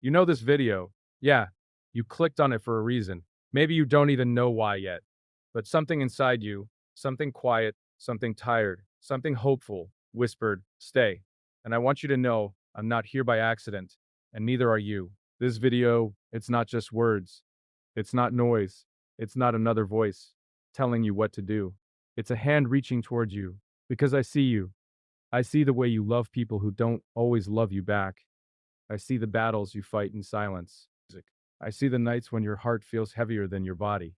You know this video. Yeah, you clicked on it for a reason. Maybe you don't even know why yet. But something inside you, something quiet, something tired, something hopeful, whispered, stay. And I want you to know I'm not here by accident, and neither are you. This video, it's not just words. It's not noise. It's not another voice telling you what to do. It's a hand reaching towards you because I see you. I see the way you love people who don't always love you back. I see the battles you fight in silence. I see the nights when your heart feels heavier than your body.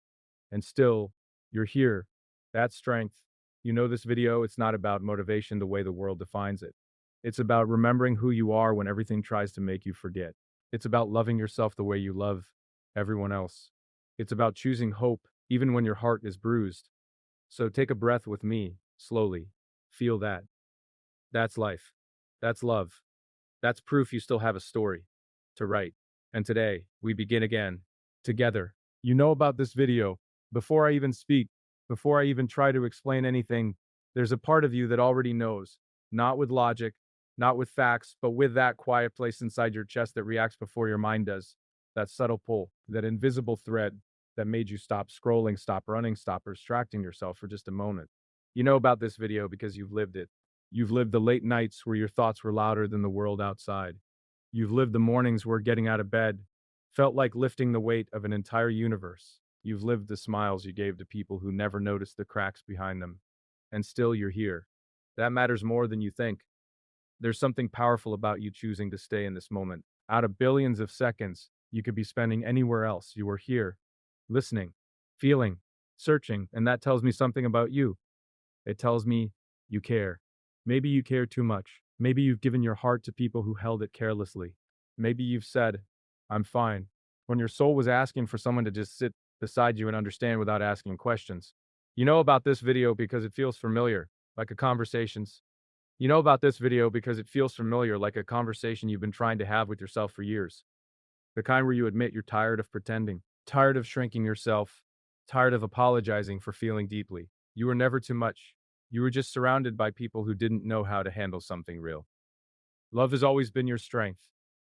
And still, you're here. That strength. You know this video, it's not about motivation the way the world defines it. It's about remembering who you are when everything tries to make you forget. It's about loving yourself the way you love everyone else. It's about choosing hope even when your heart is bruised. So take a breath with me, slowly. Feel that. That's life. That's love. That's proof you still have a story to write. And today, we begin again, together. You know about this video. Before I even speak, before I even try to explain anything, there's a part of you that already knows. Not with logic, not with facts, but with that quiet place inside your chest that reacts before your mind does. That subtle pull, that invisible thread that made you stop scrolling, stop running, stop distracting yourself for just a moment. You know about this video because you've lived it. You've lived the late nights where your thoughts were louder than the world outside. You've lived the mornings where getting out of bed felt like lifting the weight of an entire universe. You've lived the smiles you gave to people who never noticed the cracks behind them. And still you're here. That matters more than you think. There's something powerful about you choosing to stay in this moment. Out of billions of seconds you could be spending anywhere else, you are here, listening, feeling, searching, and that tells me something about you. It tells me you care. Maybe you care too much. Maybe you've given your heart to people who held it carelessly. Maybe you've said, I'm fine, when your soul was asking for someone to just sit beside you and understand without asking questions. You know about this video because it feels familiar, like a conversations. You know about this video because it feels familiar, like a conversation you've been trying to have with yourself for years. The kind where you admit you're tired of pretending, tired of shrinking yourself, tired of apologizing for feeling deeply. You were never too much. You were just surrounded by people who didn't know how to handle something real. Love has always been your strength,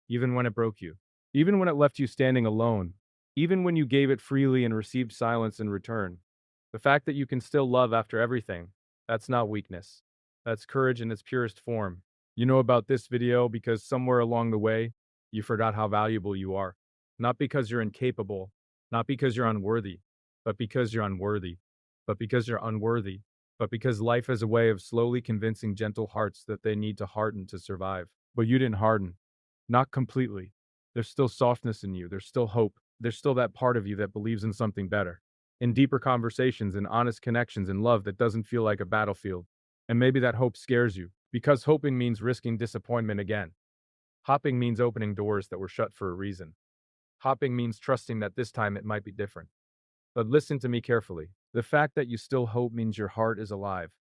even when it broke you, even when it left you standing alone, even when you gave it freely and received silence in return. The fact that you can still love after everything, that's not weakness. That's courage in its purest form. You know about this video because somewhere along the way, you forgot how valuable you are. Not because you're incapable, not because you're unworthy, but because you're unworthy, but because you're unworthy, but because life has a way of slowly convincing gentle hearts that they need to harden to survive. But you didn't harden. Not completely. There's still softness in you. There's still hope. There's still that part of you that believes in something better. In deeper conversations, in honest connections, in love that doesn't feel like a battlefield. And maybe that hope scares you, because hoping means risking disappointment again. Hopping means opening doors that were shut for a reason. Hopping means trusting that this time it might be different. But listen to me carefully. The fact that you still hope means your heart is alive.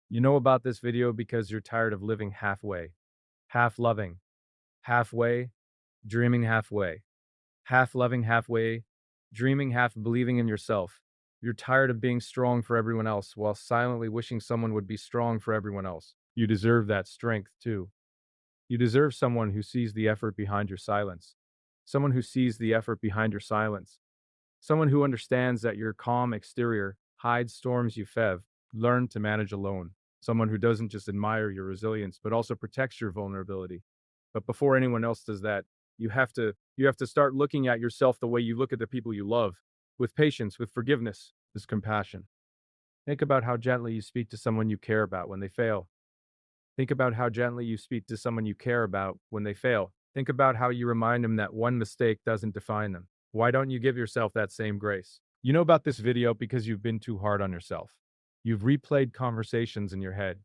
You know about this video because you're tired of living halfway, half loving, halfway, dreaming halfway, half loving halfway, dreaming half believing in yourself. You're tired of being strong for everyone else while silently wishing someone would be strong for everyone else. You deserve that strength too. You deserve someone who sees the effort behind your silence. Someone who sees the effort behind your silence. Someone who understands that your calm exterior hides storms you've learned to manage alone. Someone who doesn't just admire your resilience, but also protects your vulnerability. But before anyone else does that, you have to start looking at yourself the way you look at the people you love, with patience, with forgiveness, with compassion. Think about how gently you speak to someone you care about when they fail. Think about how gently you speak to someone you care about when they fail. Think about how you remind them that one mistake doesn't define them. Why don't you give yourself that same grace? You know about this video because you've been too hard on yourself. You've replayed conversations in your head.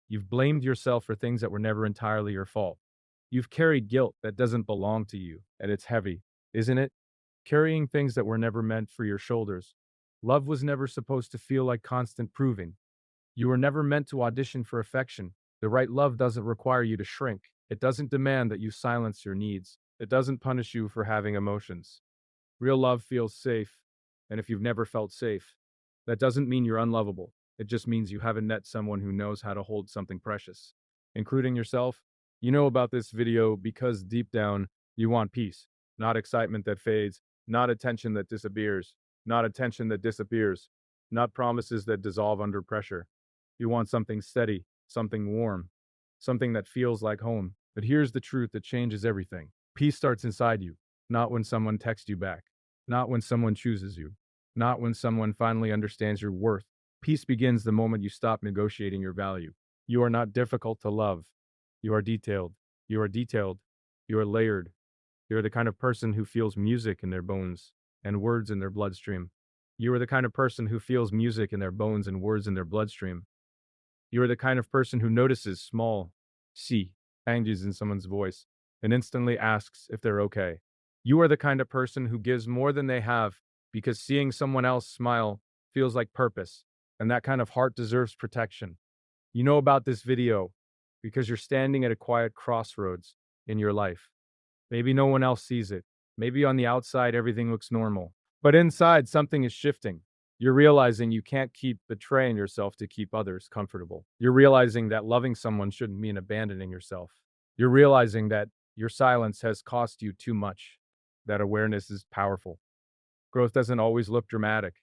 You've blamed yourself for things that were never entirely your fault. You've carried guilt that doesn't belong to you, and it's heavy, isn't it? Carrying things that were never meant for your shoulders. Love was never supposed to feel like constant proving. You were never meant to audition for affection. The right love doesn't require you to shrink. It doesn't demand that you silence your needs. It doesn't punish you for having emotions. Real love feels safe, and if you've never felt safe, that doesn't mean you're unlovable. It just means you haven't met someone who knows how to hold something precious, including yourself. You know about this video because deep down, you want peace. not excitement that fades, not attention that disappears, not attention that disappears, not promises that dissolve under pressure. You want something steady, something warm, something that feels like home. But here's the truth that changes everything. Peace starts inside you, not when someone texts you back, not when someone chooses you, not when someone finally understands your worth. Peace begins the moment you stop negotiating your value. You are not difficult to love. You are detailed. You are detailed. You are layered. You are the kind of person who feels music in their bones and words in their bloodstream. You are the kind of person who feels music in their bones and words in their bloodstream. You are the kind of person who notices small C changes in someone's voice and instantly asks if they're okay. You are the kind of person who gives more than they have because seeing someone else smile feels like purpose, and that kind of heart deserves protection. You know about this video because you're standing at a quiet crossroads in your life. Maybe no one else sees it. Maybe on the outside everything looks normal. But inside something is shifting. You're realizing you can't keep betraying yourself to keep others comfortable. You're realizing that loving someone shouldn't mean abandoning yourself. You're realizing that your silence has cost you too much. That awareness is powerful. Growth doesn't always look dramatic.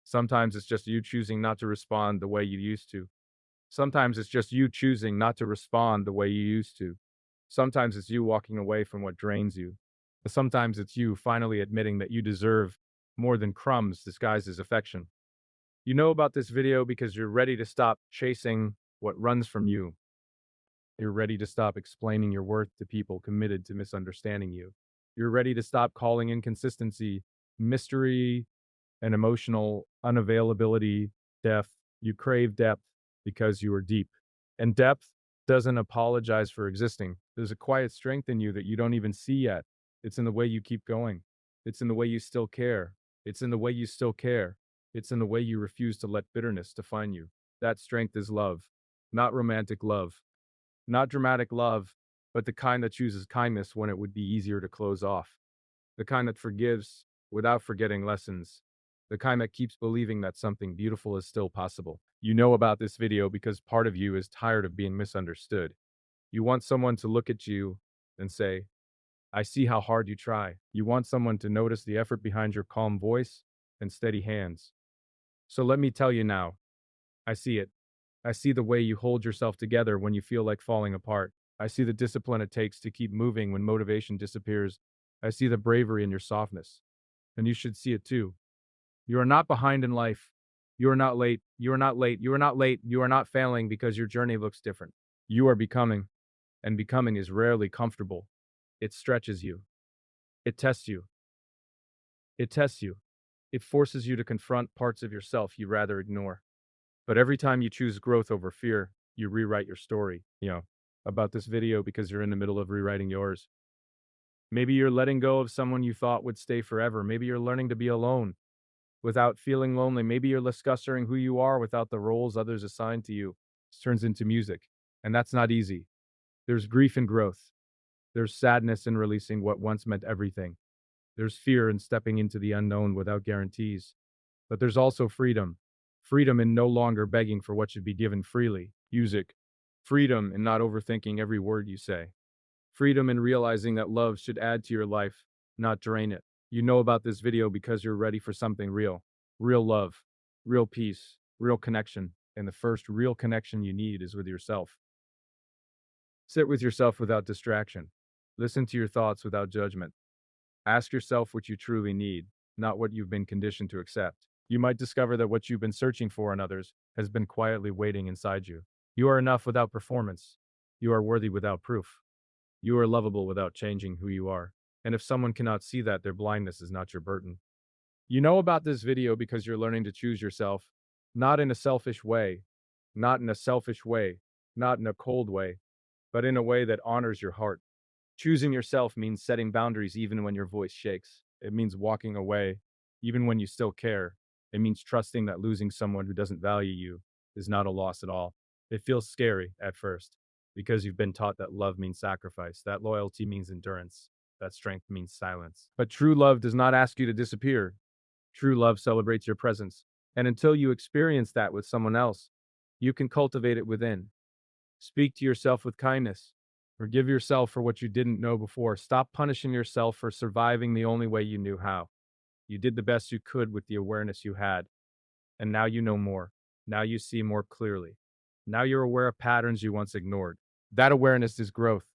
Sometimes it's just you choosing not to respond the way you used to. Sometimes it's just you choosing not to respond the way you used to. Sometimes it's you walking away from what drains you. Sometimes it's you finally admitting that you deserve more than crumbs disguised as affection. You know about this video because you're ready to stop chasing what runs from you. You're ready to stop explaining your worth to people committed to misunderstanding you. You're ready to stop calling inconsistency, mystery, and emotional unavailability depth. You crave depth because you are deep. And depth doesn't apologize for existing. There's a quiet strength in you that you don't even see yet. It's in the way you keep going. It's in the way you still care. It's in the way you still care. It's in the way you refuse to let bitterness define you. That strength is love, not romantic love, not dramatic love, but the kind that chooses kindness when it would be easier to close off, the kind that forgives without forgetting lessons, the kind that keeps believing that something beautiful is still possible. You know about this video because part of you is tired of being misunderstood. You want someone to look at you and say, I see how hard you try. You want someone to notice the effort behind your calm voice and steady hands. So let me tell you now, I see it. I see the way you hold yourself together when you feel like falling apart. I see the discipline it takes to keep moving when motivation disappears. I see the bravery in your softness. And you should see it too. You are not behind in life. You are not late. You are not late. You are not late. You are not failing because your journey looks different. You are becoming, and becoming is rarely comfortable. It stretches you. It tests you. It tests you. It forces you to confront parts of yourself you rather ignore. But every time you choose growth over fear, you rewrite your story, about this video because you're in the middle of rewriting yours. Maybe you're letting go of someone you thought would stay forever. Maybe you're learning to be alone without feeling lonely. Maybe you're discovering who you are without the roles others assign to you. It turns into music. And that's not easy. There's grief in growth. There's sadness in releasing what once meant everything. There's fear in stepping into the unknown without guarantees. But there's also freedom. Freedom in no longer begging for what should be given freely. Music. Freedom in not overthinking every word you say. Freedom in realizing that love should add to your life, not drain it. You know about this video because you're ready for something real. Real love, real peace, real connection. And the first real connection you need is with yourself. Sit with yourself without distraction. Listen to your thoughts without judgment. Ask yourself what you truly need, not what you've been conditioned to accept. You might discover that what you've been searching for in others has been quietly waiting inside you. You are enough without performance. You are worthy without proof. You are lovable without changing who you are. And if someone cannot see that, their blindness is not your burden. You know about this video because you're learning to choose yourself, not in a selfish way, not in a selfish way, not in a cold way, but in a way that honors your heart. Choosing yourself means setting boundaries even when your voice shakes. It means walking away even when you still care. It means trusting that losing someone who doesn't value you is not a loss at all. It feels scary at first because you've been taught that love means sacrifice, that loyalty means endurance, that strength means silence. But true love does not ask you to disappear. True love celebrates your presence. And until you experience that with someone else, you can cultivate it within. Speak to yourself with kindness. Forgive yourself for what you didn't know before. Stop punishing yourself for surviving the only way you knew how. You did the best you could with the awareness you had, and now you know more. Now you see more clearly. Now you're aware of patterns you once ignored. That awareness is growth.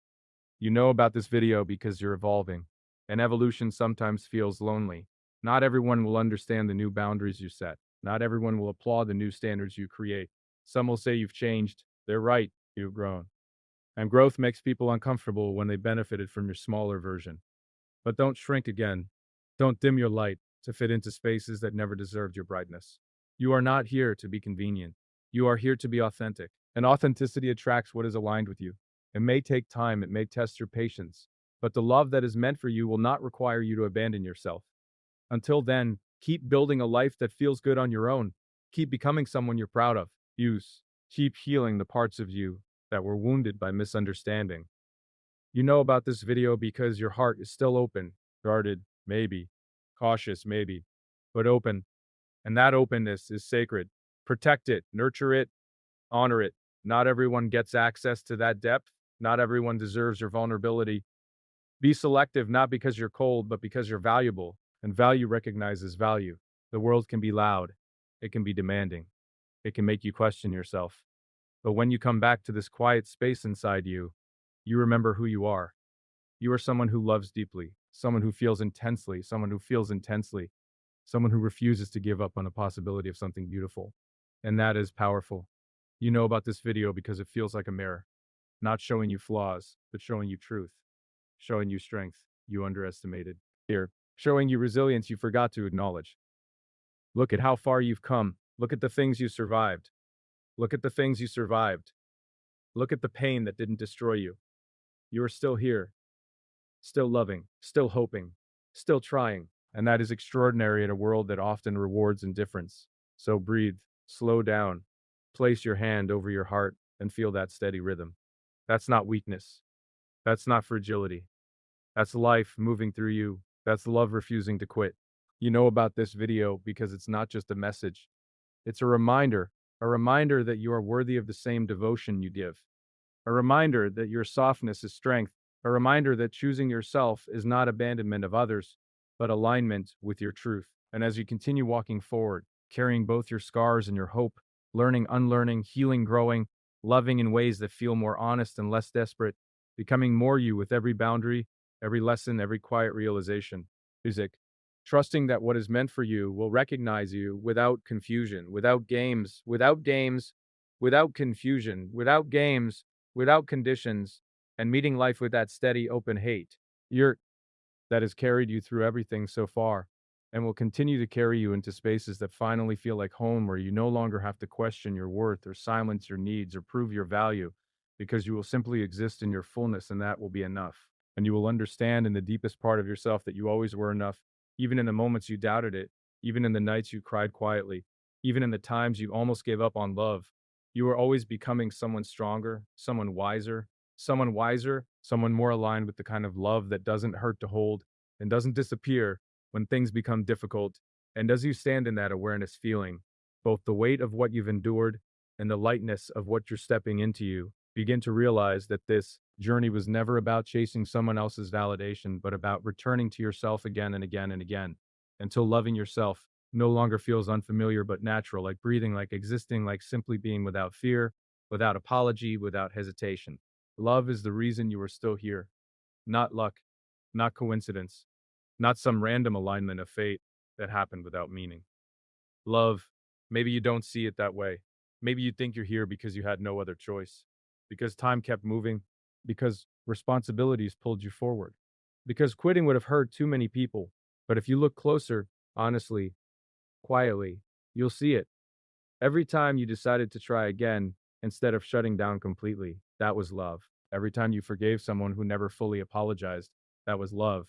You know about this video because you're evolving, and evolution sometimes feels lonely. Not everyone will understand the new boundaries you set. Not everyone will applaud the new standards you create. Some will say you've changed. They're right, you've grown. And growth makes people uncomfortable when they benefited from your smaller version. But don't shrink again. Don't dim your light to fit into spaces that never deserved your brightness. You are not here to be convenient. You are here to be authentic. And authenticity attracts what is aligned with you. It may take time, it may test your patience, but the love that is meant for you will not require you to abandon yourself. Until then, keep building a life that feels good on your own. Keep becoming someone you're proud of. Use. Keep healing the parts of you that were wounded by misunderstanding. You know about this video because your heart is still open, guarded, maybe, cautious, maybe, but open. And that openness is sacred. Protect it, nurture it, honor it. Not everyone gets access to that depth. Not everyone deserves your vulnerability. Be selective not because you're cold, but because you're valuable. And value recognizes value. The world can be loud, it can be demanding, it can make you question yourself. But when you come back to this quiet space inside you, you remember who you are. You are someone who loves deeply, someone who feels intensely, someone who feels intensely, someone who refuses to give up on the possibility of something beautiful. And that is powerful. You know about this video because it feels like a mirror, not showing you flaws, but showing you truth, showing you strength you underestimated. Here, showing you resilience you forgot to acknowledge. Look at how far you've come. Look at the things you survived. Look at the things you survived. Look at the pain that didn't destroy you. You are still here, still loving, still hoping, still trying. And that is extraordinary in a world that often rewards indifference. So breathe, slow down, place your hand over your heart, and feel that steady rhythm. That's not weakness. That's not fragility. That's life moving through you. That's love refusing to quit. You know about this video because it's not just a message, it's a reminder that you are worthy of the same devotion you give. A reminder that your softness is strength. A reminder that choosing yourself is not abandonment of others, but alignment with your truth. And as you continue walking forward, carrying both your scars and your hope, learning, unlearning, healing, growing, loving in ways that feel more honest and less desperate, becoming more you with every boundary, every lesson, every quiet realization. Music. Trusting that what is meant for you will recognize you without confusion, without games, without confusion, without games, without conditions, and meeting life with that steady, open hate. You're that has carried you through everything so far and will continue to carry you into spaces that finally feel like home, where you no longer have to question your worth or silence your needs or prove your value, because you will simply exist in your fullness, and that will be enough. And you will understand in the deepest part of yourself that you always were enough, even in the moments you doubted it, even in the nights you cried quietly, even in the times you almost gave up on love. You are always becoming someone stronger, someone wiser, someone more aligned with the kind of love that doesn't hurt to hold and doesn't disappear when things become difficult. And as you stand in that awareness, feeling both the weight of what you've endured and the lightness of what you're stepping into, you begin to realize that this journey was never about chasing someone else's validation, but about returning to yourself again and again and again, until loving yourself no longer feels unfamiliar but natural, like breathing, like existing, like simply being, without fear, without apology, without hesitation. Love is the reason you are still here, not luck, not coincidence, not some random alignment of fate that happened without meaning. Love, maybe you don't see it that way. Maybe you think you're here because you had no other choice, because time kept moving, because responsibilities pulled you forward, because quitting would have hurt too many people. But if you look closer, honestly, quietly, you'll see it. Every time you decided to try again instead of shutting down completely, that was love. Every time you forgave someone who never fully apologized, that was love.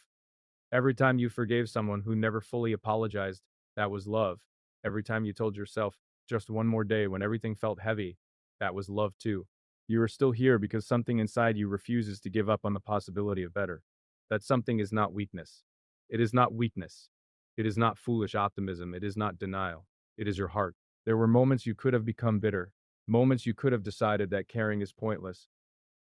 Every time you forgave someone who never fully apologized, that was love. Every time you told yourself, just one more day, when everything felt heavy, that was love too. You are still here because something inside you refuses to give up on the possibility of better. That something is not weakness. It is not weakness. It is not foolish optimism. It is not denial. It is your heart. There were moments you could have become bitter, moments you could have decided that caring is pointless,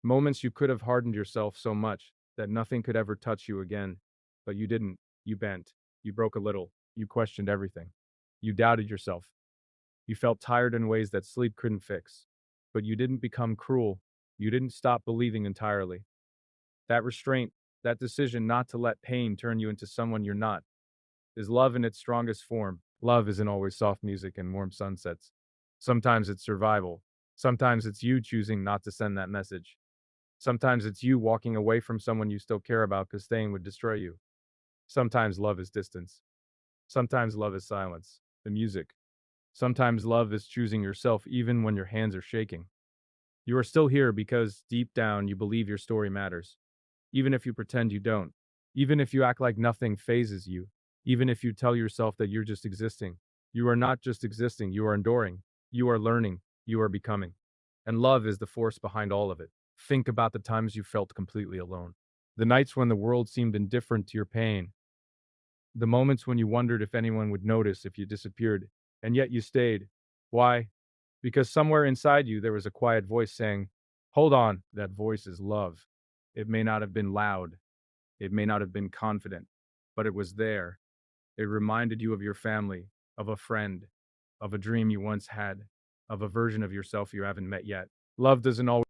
Moments you could have hardened yourself so much that nothing could ever touch you again, but you didn't. You bent. You broke a little. You questioned everything. You doubted yourself. You felt tired in ways that sleep couldn't fix. But you didn't become cruel. You didn't stop believing entirely. That restraint, that decision not to let pain turn you into someone you're not, is love in its strongest form. Love isn't always soft music and warm sunsets. Sometimes it's survival. Sometimes it's you choosing not to send that message. Sometimes it's you walking away from someone you still care about because staying would destroy you. Sometimes love is distance. Sometimes love is silence, the music. Sometimes love is choosing yourself even when your hands are shaking. You are still here because deep down you believe your story matters, even if you pretend you don't, even if you act like nothing phases you, even if you tell yourself that you're just existing. You are not just existing, you are enduring, you are learning, you are becoming. And love is the force behind all of it. Think about the times you felt completely alone. The nights when the world seemed indifferent to your pain. The moments when you wondered if anyone would notice if you disappeared, and yet you stayed. Why? Because somewhere inside you there was a quiet voice saying, "Hold on." That voice is love. It may not have been loud, it may not have been confident, but it was there. It reminded you of your family, of a friend, of a dream you once had, of a version of yourself you haven't met yet. Love doesn't always